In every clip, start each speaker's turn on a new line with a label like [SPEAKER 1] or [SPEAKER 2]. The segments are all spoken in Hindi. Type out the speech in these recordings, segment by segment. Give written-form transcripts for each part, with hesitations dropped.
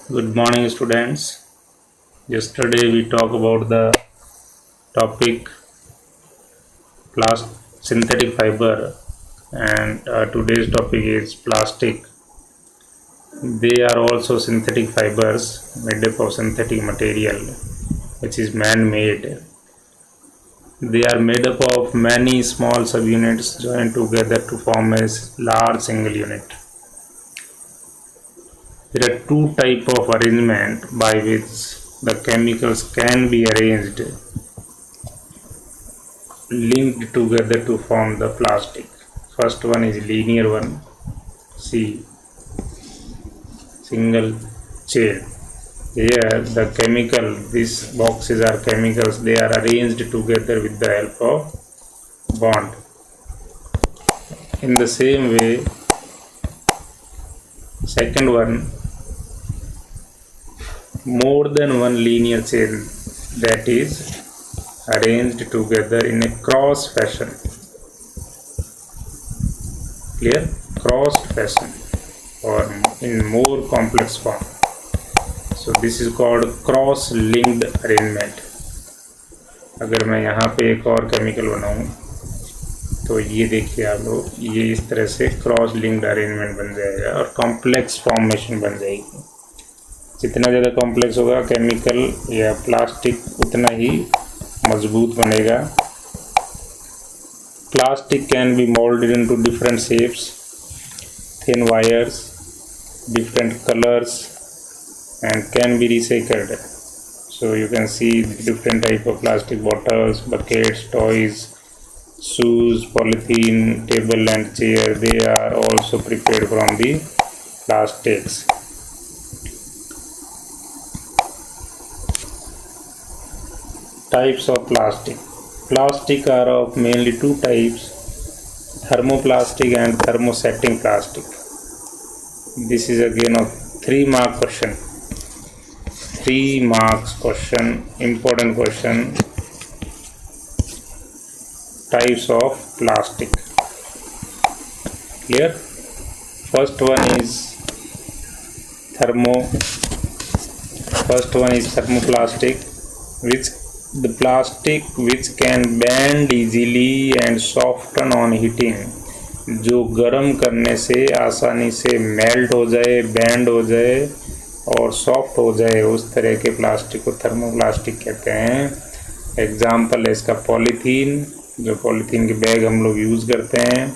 [SPEAKER 1] Good morning, students. Yesterday we talked about the topic synthetic fiber, and today's topic is plastic. They are also synthetic fibers made up of synthetic material, which is man-made. They are made up of many small subunits joined together to form a large single unit. There are two types of arrangement by which the chemicals can be arranged linked together to form the plastic. First one is linear one. See, single chain. Here the chemical, these boxes are chemicals, they are arranged together with the help of bond. In the same way, second one, more than one linear chain that is arranged together in a cross fashion. Clear? Crossed fashion or in more complex form. So this is called cross linked arrangement. अगर मैं यहाँ पे एक और केमिकल बनाऊँ तो ये देखिए आप लोग, ये इस तरह से क्रॉस लिंक्ड अरेंजमेंट बन जाएगा और कॉम्प्लेक्स फॉर्मेशन बन जाएगी. जितना ज़्यादा कॉम्प्लेक्स होगा केमिकल या प्लास्टिक उतना ही मजबूत बनेगा. Plastic can be molded into different shapes, thin wires, different colors, and can be recycled. So you can see different type of plastic bottles, buckets, toys, shoes, polythene, table and chair. They are also prepared from the plastics. Types of plastic. Plastic are of mainly two types: thermoplastic and thermosetting plastic. This is again a 3-mark question. 3 marks question, important question. Types of plastic. Clear? First one is thermoplastic, which the plastic which can bend easily and soften on heating, जो गर्म करने से आसानी से मेल्ट हो जाए, बैंड हो जाए और सॉफ्ट हो जाए, उस तरह के प्लास्टिक को थर्मोप्लास्टिक कहते हैं. एग्जाम्पल है इसका पॉलीथीन, जो पॉलीथीन के बैग हम लोग यूज़ करते हैं.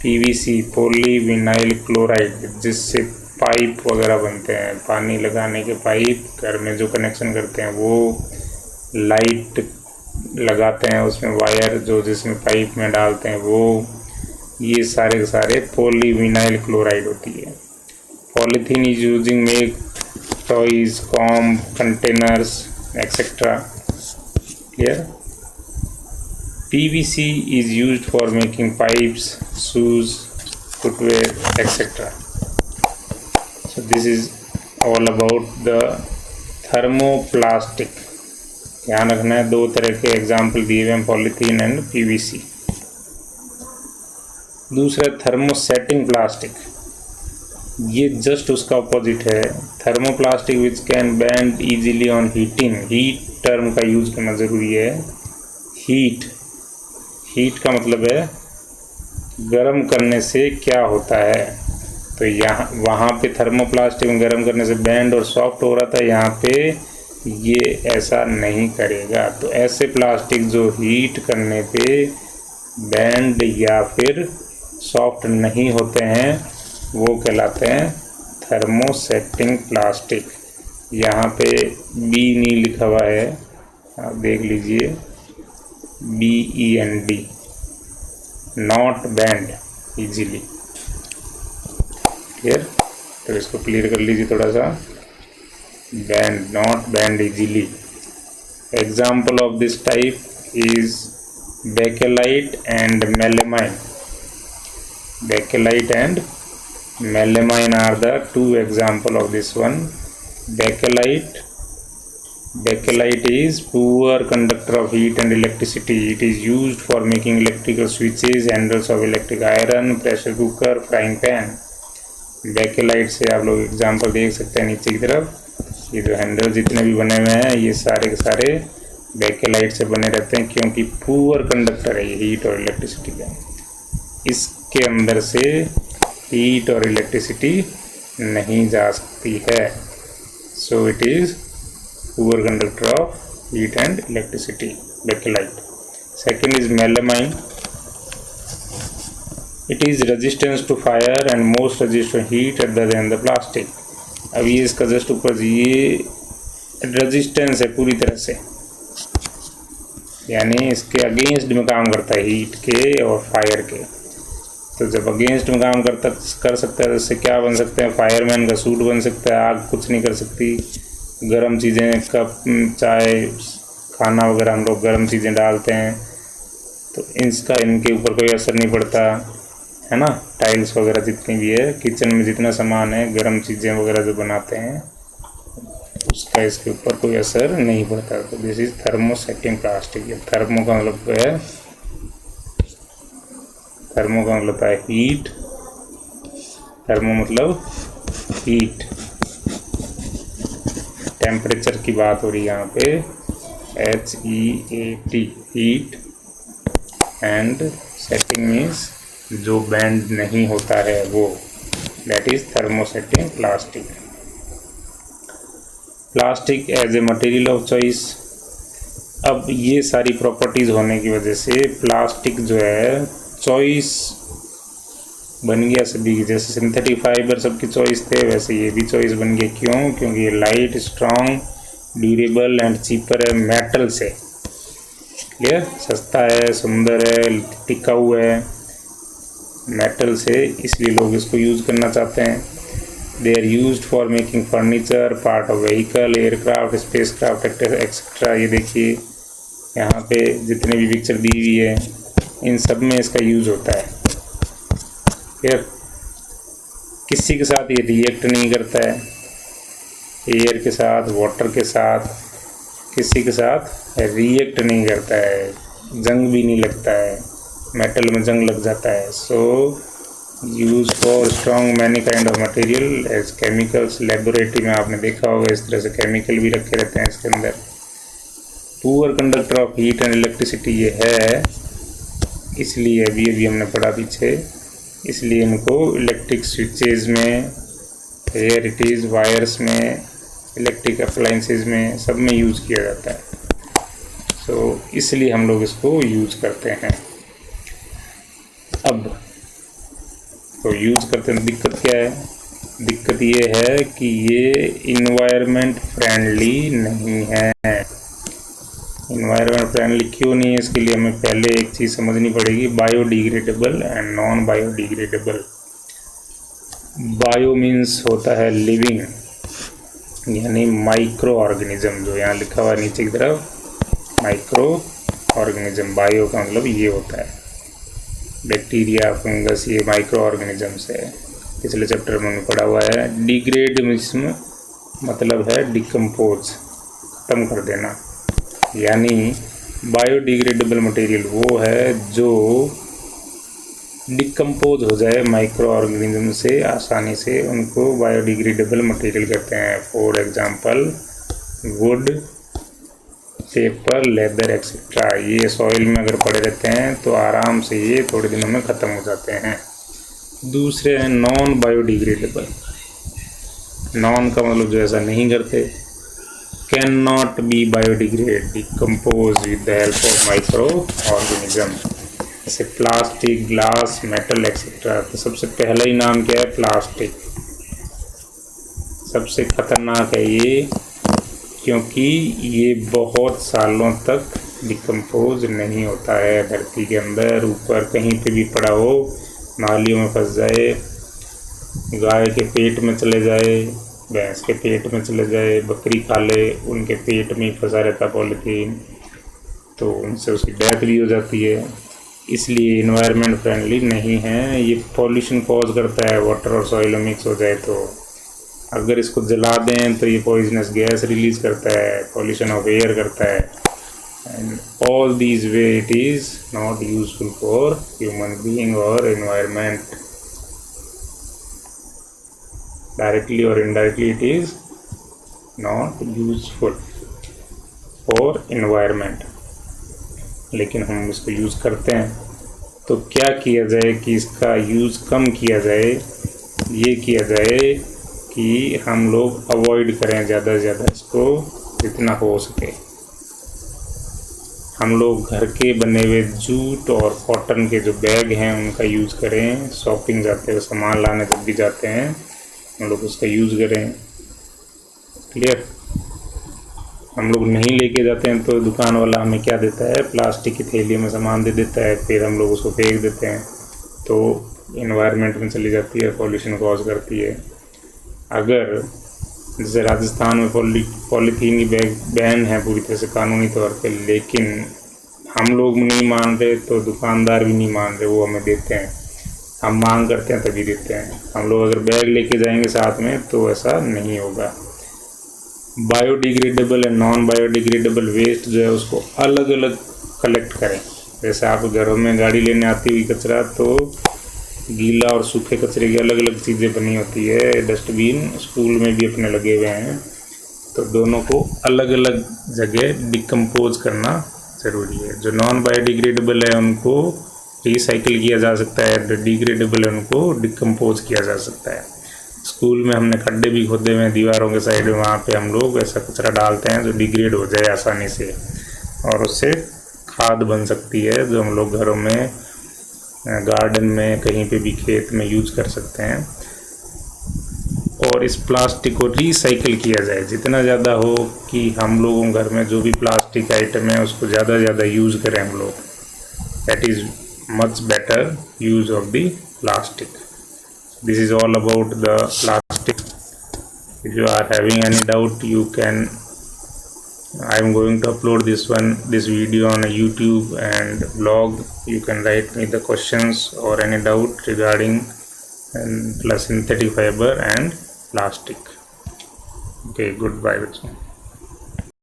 [SPEAKER 1] पीवीसी, पॉली विनाइल क्लोराइड, जिससे पाइप वगैरह बनते हैं, पानी लगाने के पाइप, घर में जो कनेक्शन करते हैं वो, लाइट लगाते हैं उसमें वायर जो जिसमें पाइप में डालते हैं वो, ये सारे के सारे पॉलीविनाइल क्लोराइड होती है. Polythene is using make toys, com, containers etcetera. Clear? PVC is used for making pipes, shoes, footwear, etc. So this is all about the thermoplastic. ध्यान रखना है, 2 तरह के एग्जाम्पल दिए हुए हैं, पॉलीथीन एंड PVC. दूसरा थर्मोसेटिंग प्लास्टिक, ये जस्ट उसका अपोजिट है. Thermoplastic which can bend easily on heating. Heat term का यूज करना ज़रूरी है. हीट का मतलब है गर्म करने से क्या होता है. तो यहाँ वहाँ पे थर्मोप्लास्टिक में गर्म करने से बैंड और सॉफ्ट हो रहा था, यहाँ पे ये ऐसा नहीं करेगा. तो ऐसे प्लास्टिक जो हीट करने पे बैंड या फिर सॉफ्ट नहीं होते हैं वो कहलाते हैं थर्मोसेटिंग प्लास्टिक. यहाँ पे बी नहीं लिखा हुआ है, आप देख लीजिए, BEND, not band easily. Clear? तो इसको क्लियर कर लीजिए थोड़ा सा. Band, not band easily. Example of this type is bakelite and melamine. Bakelite and melamine are the 2 example of this one. Bakelite is poor conductor of heat and electricity. It is used for making electrical switches, handles of electric iron, pressure cooker, frying pan. Bakelite से आप लोग एग्जांपल देख सकते हैं नीचे की तरफ। ये जो हैंडल जितने भी बने हुए हैं ये सारे के सारे बेकेलाइट से बने रहते हैं, क्योंकि पुअर कंडक्टर है ये हीट और इलेक्ट्रिसिटी का। इसके अंदर से हीट और इलेक्ट्रिसिटी नहीं जा सकती है। So it is poor conductor of heat and electricity, bakelite. Second is melamine. It is resistance to fire and most resistant to heat other than the plastic. अब ये इसका जस्ट ऊपर ये रेजिस्टेंस है पूरी तरह से, यानी इसके अगेंस्ट में काम करता है हीट के और फायर के। तो जब अगेंस्ट में काम कर सकता है तो इससे क्या बन सकते हैं, फायरमैन का सूट बन सकता है। आग कुछ नहीं कर सकती। गरम चीज़ें, कप, चाय, खाना वगैरह हम लोग गरम चीज़ें डालते हैं तो इनके ऊपर कोई असर नहीं पड़ता है ना। टाइल्स वगैरह जितनी भी है, किचन में जितना सामान है, गरम चीज़ें वगैरह जो बनाते हैं उसका इसके ऊपर कोई असर नहीं पड़ता। तो this is thermosetting plastic. Thermo का मतलब है, थर्मो का मतलब है हीट। थर्मो मतलब हीट, टेम्परेचर की बात हो रही है यहाँ पे, HEAT, heat. And setting means जो बैंड नहीं होता है वो, that is thermosetting plastic. Plastic as a material of choice. अब ये सारी प्रॉपर्टीज़ होने की वजह से प्लास्टिक जो है चॉइस बन गया सभी की। जैसे सिंथेटिक फाइबर सबकी चॉइस थे, वैसे ये भी चॉइस बन गया। क्यों? क्योंकि ये light, strong, durable and cheaper है मेटल से। क्लियर? सस्ता है, सुंदर है, टिकाऊ है मेटल से, इसलिए लोग इसको यूज़ करना चाहते हैं। They are used for making furniture, part of vehicle, aircraft, spacecraft etcetera. ये देखिए यहाँ पे जितने भी पिक्चर दी हुई है इन सब में इसका यूज़ होता है। फिर किसी के साथ ये रिएक्ट नहीं करता है, एयर के साथ, वाटर के साथ, किसी के साथ रिएक्ट नहीं करता है, जंग भी नहीं लगता है। मेटल में जंग लग जाता है। So use for strong many kind of material as chemicals. Laboratory में आपने देखा होगा इस तरह से केमिकल भी रखे रहते हैं इसके अंदर। Poor conductor of heat and electricity ये है, इसलिए अभी हमने पढ़ा पीछे, इसलिए इनको इलेक्ट्रिक स्विचेज़ में, एयर इट इज़ वायर्स में, इलेक्ट्रिक अप्लाइंसेस में, सब में यूज़ किया जाता है। सो इसलिए हम लोग इसको यूज़ करते हैं। अब तो यूज़ करते हैं, दिक्कत क्या है? दिक्कत ये है कि ये इन्वायरमेंट फ्रेंडली नहीं है। इन्वायरमेंट फ्रेंडली क्यों नहीं है? इसके लिए हमें पहले एक चीज़ समझनी पड़ेगी, biodegradable and non biodegradable. Bio means होता है लिविंग, यानी माइक्रो ऑर्गेनिज्म, जो यहाँ लिखा हुआ है नीचे की तरफ, माइक्रो ऑर्गेनिज्म। बायो का मतलब ये होता है, बैक्टीरिया, फंगस, ये माइक्रो ऑर्गेनिजम्स है। पिछले चैप्टर में हमने पढ़ा हुआ है। डिग्रेडेमिज्म मतलब है डिकम्पोज, ख़त्म कर देना। यानी बायोडिग्रेडेबल मटेरियल वो है जो डिकम्पोज हो जाए माइक्रो ऑर्गेनिज्म से आसानी से, उनको बायोडिग्रेडेबल मटेरियल कहते हैं। For example would, paper, leather etcetera. ये सॉइल में अगर पड़े रहते हैं तो आराम से ये थोड़े दिनों में ख़त्म हो जाते हैं। दूसरे हैं नॉन बायोडिग्रेडेबल। नॉन का मतलब जो ऐसा नहीं करते, can not be biodegrade, decompose with the help of micro organism, जैसे प्लास्टिक, ग्लास, मेटल एक्सेट्रा। तो सबसे पहला ही नाम क्या है? प्लास्टिक। सबसे खतरनाक है ये, क्योंकि ये बहुत सालों तक डिकम्पोज नहीं होता है। धरती के अंदर, ऊपर, कहीं पे भी पड़ा हो, नालियों में फंस जाए, गाय के पेट में चले जाए, भैंस के पेट में चले जाए, बकरी खा ले, उनके पेट में ही फंसा रहता पॉलीथीन, तो उनसे उसकी डेथ भी हो जाती है। इसलिए इन्वायरमेंट फ्रेंडली नहीं है। ये पॉल्यूशन कॉज करता है, वाटर और सॉइल में मिक्स हो जाए तो अगर इसको जला दें तो ये पॉइजनस गैस रिलीज करता है, पॉल्यूशन ऑफ एयर करता है। And all these way it is not useful for human being और एनवायरनमेंट। डायरेक्टली और indirectly it is not useful for environment, लेकिन हम इसको यूज़ करते हैं। तो क्या किया जाए कि इसका यूज़ कम किया जाए? ये किया जाए कि हम लोग अवॉइड करें ज़्यादा से ज़्यादा इसको, जितना हो सके। हम लोग घर के बने हुए जूट और कॉटन के जो बैग हैं उनका यूज़ करें। शॉपिंग जाते हुए सामान लाने जब भी जाते हैं हम लोग उसका यूज़ करें। क्लियर? हम लोग नहीं लेके जाते हैं तो दुकान वाला हमें क्या देता है, प्लास्टिक की थैली में सामान दे देता है, फिर हम लोग उसको फेंक देते हैं, तो इन्वायरमेंट में चली जाती है, पॉल्यूशन कॉज करती है। अगर जैसे राजस्थान में पॉलीथीन की बैग बैन है पूरी तरह से कानूनी तौर पे, लेकिन हम लोग नहीं मान रहे तो दुकानदार भी नहीं मान रहे, वो हमें देते हैं। हम मांग करते हैं तभी देते हैं। हम लोग अगर बैग लेके जाएंगे साथ में तो ऐसा नहीं होगा। Biodegradable and non biodegradable waste जो है उसको अलग अलग कलेक्ट करें। जैसे आप घरों में गाड़ी लेने आती हुई कचरा, तो गीला और सूखे कचरे की अलग अलग चीज़ें बनी होती है। डस्टबिन स्कूल में भी अपने लगे हुए हैं, तो दोनों को अलग अलग जगह डिकम्पोज करना ज़रूरी है। जो नॉन बायोडिग्रेडेबल है उनको रिसाइकिल किया जा सकता है, जो डिग्रेडेबल है उनको डिकम्पोज किया जा सकता है। स्कूल में हमने खड्डे भी खोदे हुए हैं दीवारों के साइड में, वहाँ पे हम लोग ऐसा कचरा डालते हैं जो डिग्रेड हो जाए आसानी से, और उससे खाद बन सकती है जो हम लोग घरों में, गार्डन में, कहीं पे भी खेत में यूज कर सकते हैं। और इस प्लास्टिक को रिसाइकिल किया जाए जितना ज़्यादा हो, कि हम लोगों घर में जो भी प्लास्टिक आइटम है उसको ज़्यादा से ज़्यादा यूज़ करें हम लोग। That is much better use of the plastic. This is all about the plastic. If you are having any doubt, you can, I am going to upload this video on a YouTube and blog. You can write me the questions or any doubt regarding synthetic fiber and plastic. Okay, goodbye.